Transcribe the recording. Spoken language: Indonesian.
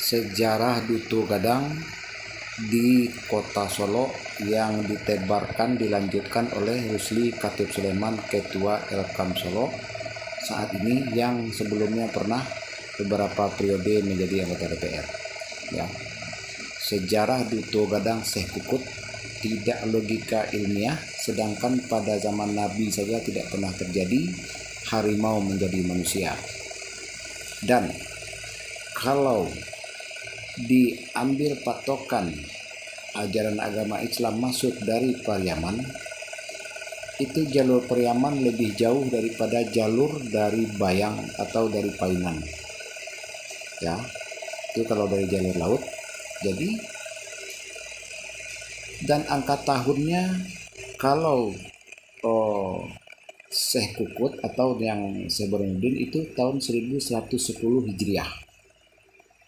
sejarah Duto Gadang di kota Solo yang dilanjutkan oleh Rusli Khatib Sulaiman, Ketua Elkam Solo saat ini, yang sebelumnya pernah beberapa periode menjadi anggota DPR. Ya. Sejarah Duto Gadang Syekh Kukut tidak logika ilmiah, sedangkan pada zaman Nabi saja tidak pernah terjadi harimau menjadi manusia. Dan kalau diambil patokan ajaran agama Islam masuk dari Pariaman, itu jalur Pariaman lebih jauh daripada jalur dari Bayang atau dari Painan. Ya, itu kalau dari jalur laut. Jadi, dan angka tahunnya kalau Syekh Kukut atau yang Syekh Burhanuddin itu tahun 1110 Hijriah.